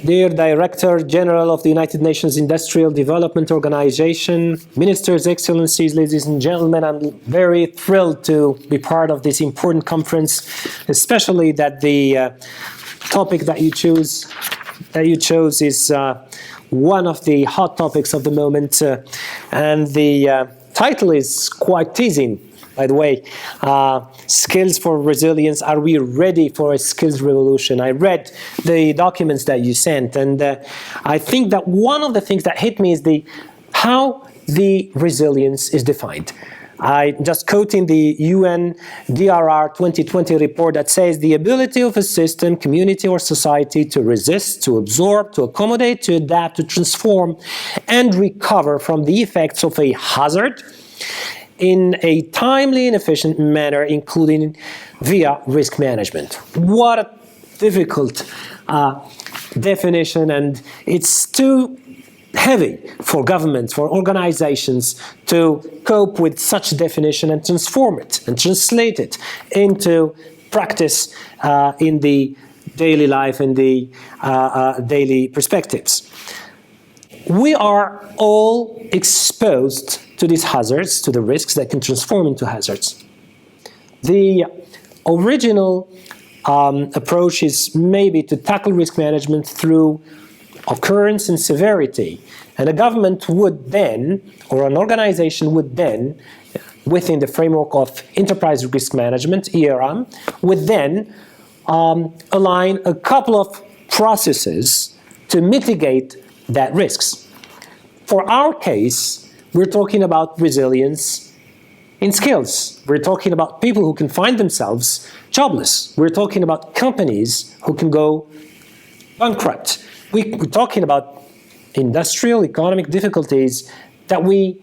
dear Director General of the United Nations Industrial Development Organization, Ministers, Excellencies, ladies and gentlemen, I'm very thrilled to be part of this important conference, especially that the topic that you chose is one of the hot topics of the moment, and the title is quite teasing, by the way. Skills for resilience. Are we ready for a skills revolution? I read the documents that you sent, and I think that one of the things that hit me is how the resilience is defined. I just quoting the UN DRR 2020 report that says the ability of a system, community, or society to resist, to absorb, to accommodate, to adapt, to transform, and recover from the effects of a hazard in a timely and efficient manner, including via risk management. What a difficult definition, and it's too heavy for governments, for organizations to cope with such definition and transform it and translate it into practice in the daily life and the daily perspectives. We are all exposed to these hazards, to the risks that can transform into hazards. The original approach is maybe to tackle risk management through occurrence and severity. And a government would then, or an organization would then, within the framework of enterprise risk management, ERM, would then align a couple of processes to mitigate that risks. For our case, we're talking about resilience in skills. We're talking about people who can find themselves jobless. We're talking about companies who can go bankrupt. We're talking about industrial, economic difficulties that we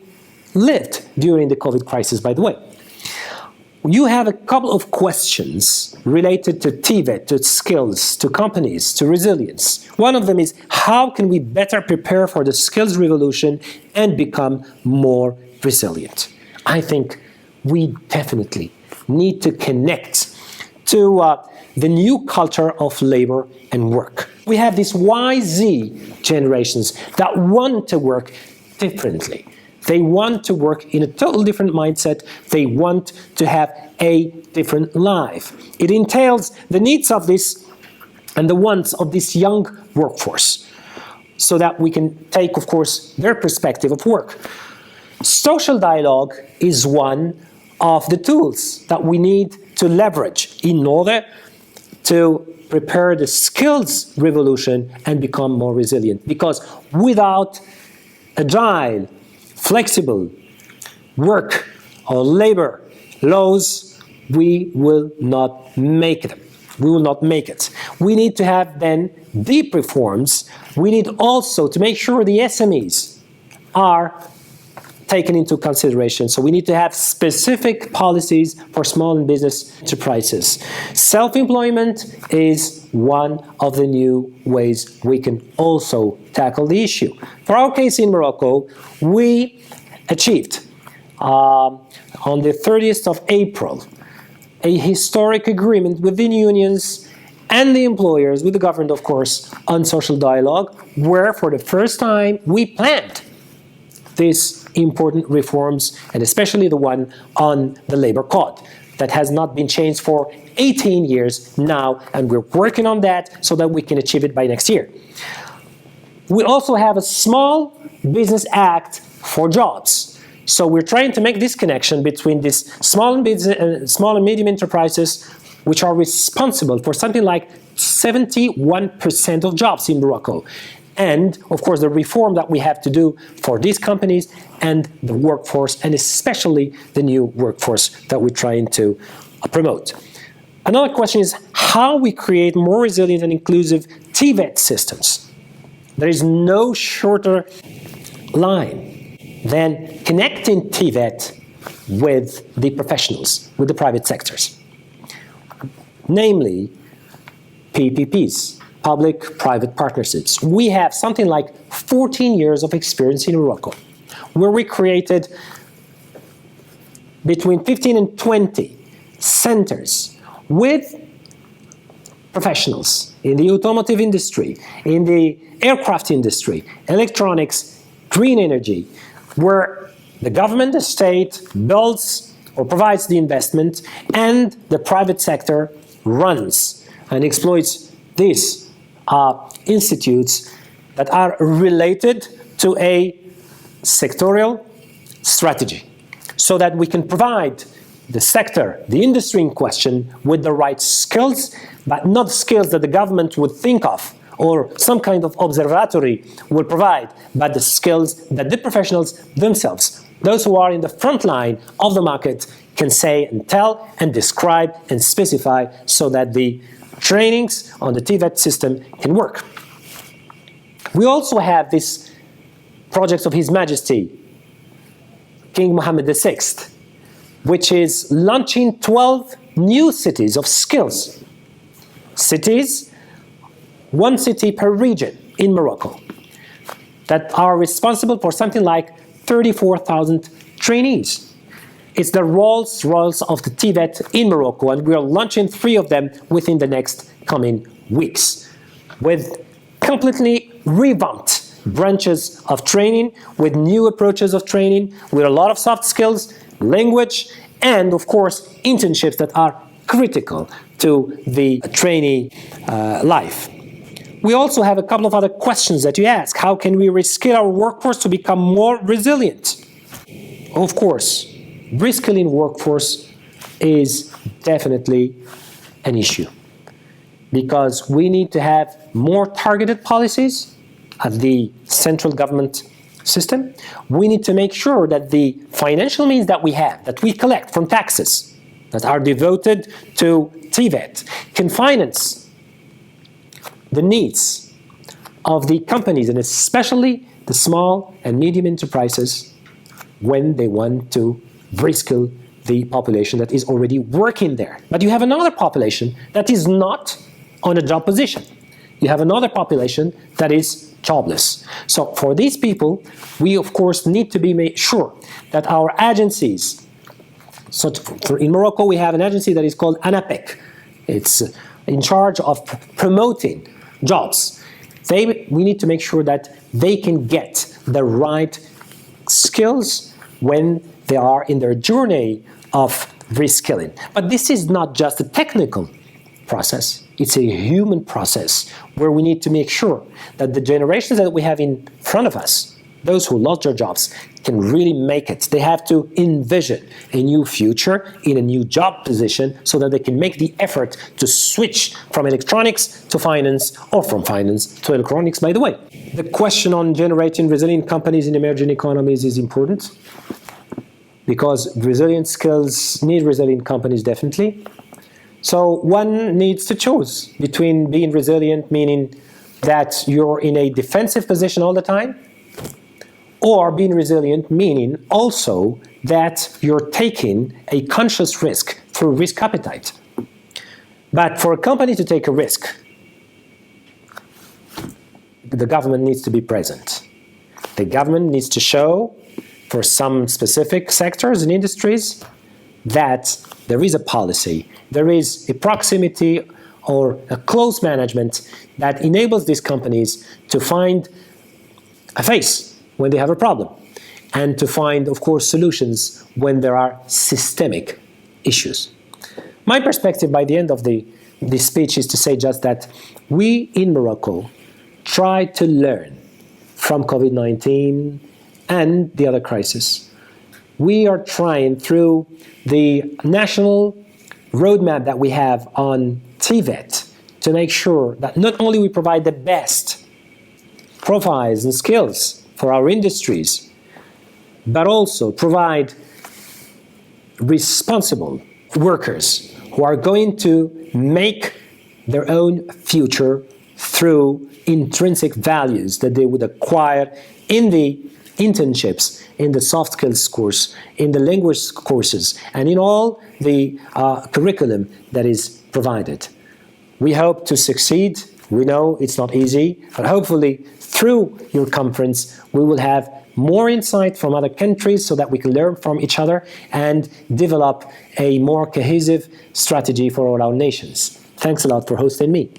lived during the COVID crisis, by the way. You have a couple of questions related to TVET, to skills, to companies, to resilience. One of them is, how can we better prepare for the skills revolution and become more resilient? I think we definitely need to connect to the new culture of labor and work. We have these YZ generations that want to work differently. They want to work in a totally different mindset. They want to have a different life. It entails the needs of this and the wants of this young workforce, so that we can take, of course, their perspective of work. Social dialogue is one of the tools that we need to leverage in order to prepare the skills revolution and become more resilient. Because without agile, flexible work or labor laws, we will not make it. We will not make it. We need to have then deep reforms. We need also to make sure the SMEs are taken into consideration. So we need to have specific policies for small and business enterprises. Self-employment is one of the new ways we can also tackle the issue. For our case in Morocco, we achieved on the 30th of April a historic agreement within unions and the employers, with the government, of course, on social dialogue, where for the first time we planned these important reforms, and especially the one on the labor code that has not been changed for 18 years now, and we're working on that so that we can achieve it by next year. We also have a Small Business Act for jobs. So we're trying to make this connection between these small and medium enterprises, which are responsible for something like 71% of jobs in Morocco. And, of course, the reform that we have to do for these companies and the workforce, and especially the new workforce that we're trying to promote. Another question is how we create more resilient and inclusive TVET systems. There is no shorter line than connecting TVET with the professionals, with the private sectors. Namely, PPPs. Public-private partnerships. We have something like 14 years of experience in Morocco, where we created between 15 and 20 centers with professionals in the automotive industry, in the aircraft industry, electronics, green energy, where the government, the state, builds or provides the investment, and the private sector runs and exploits these institutes that are related to a sectorial strategy, so that we can provide the sector, the industry in question, with the right skills, but not skills that the government would think of or some kind of observatory will provide, but the skills that the professionals themselves, those who are in the front line of the market, can say and tell and describe and specify, so that the trainings on the TVET system can work. We also have this project of His Majesty King Mohammed VI, which is launching 12 new cities of skills. Cities, one city per region in Morocco, that are responsible for something like 34,000 trainees. It's the Rolls-Royce of the TVET in Morocco, and we are launching 3 of them within the next coming weeks, with completely revamped branches of training, with new approaches of training, with a lot of soft skills, language, and of course internships that are critical to the trainee life. We also have a couple of other questions that you ask. How can we reskill our workforce to become more resilient? Of course, reskilling workforce is definitely an issue, because we need to have more targeted policies at the central government system. We need to make sure that the financial means that we have, that we collect from taxes that are devoted to TVET, can finance the needs of the companies, and especially the small and medium enterprises, when they want to reskill the population that is already working there. But you have another population that is not on a job position. You have another population that is jobless. So for these people, we of course need to be sure that our agencies, in Morocco we have an agency that is called ANAPEC. It's in charge of promoting jobs. We need to make sure that they can get the right skills when they are in their journey of reskilling. But this is not just a technical process. It's a human process where we need to make sure that the generations that we have in front of us, those who lost their jobs, can really make it. They have to envision a new future in a new job position, so that they can make the effort to switch from electronics to finance, or from finance to electronics, by the way. The question on generating resilient companies in emerging economies is important, because resilient skills need resilient companies, definitely. So one needs to choose between being resilient, meaning that you're in a defensive position all the time, or being resilient, meaning also that you're taking a conscious risk through risk appetite. But for a company to take a risk, the government needs to be present. The government needs to show, for some specific sectors and industries, that there is a policy, there is a proximity or a close management that enables these companies to find a face when they have a problem, and to find, of course, solutions when there are systemic issues. My perspective by the end of this speech is to say just that we in Morocco try to learn from COVID-19 and the other crisis. We are trying, through the national roadmap that we have on TVET, to make sure that not only we provide the best profiles and skills for our industries, but also provide responsible workers who are going to make their own future through intrinsic values that they would acquire in the internships, in the soft skills course, in the language courses, and in all the curriculum that is provided. We hope to succeed. We know it's not easy, but hopefully through your conference we will have more insight from other countries, so that we can learn from each other and develop a more cohesive strategy for all our nations. Thanks a lot for hosting me.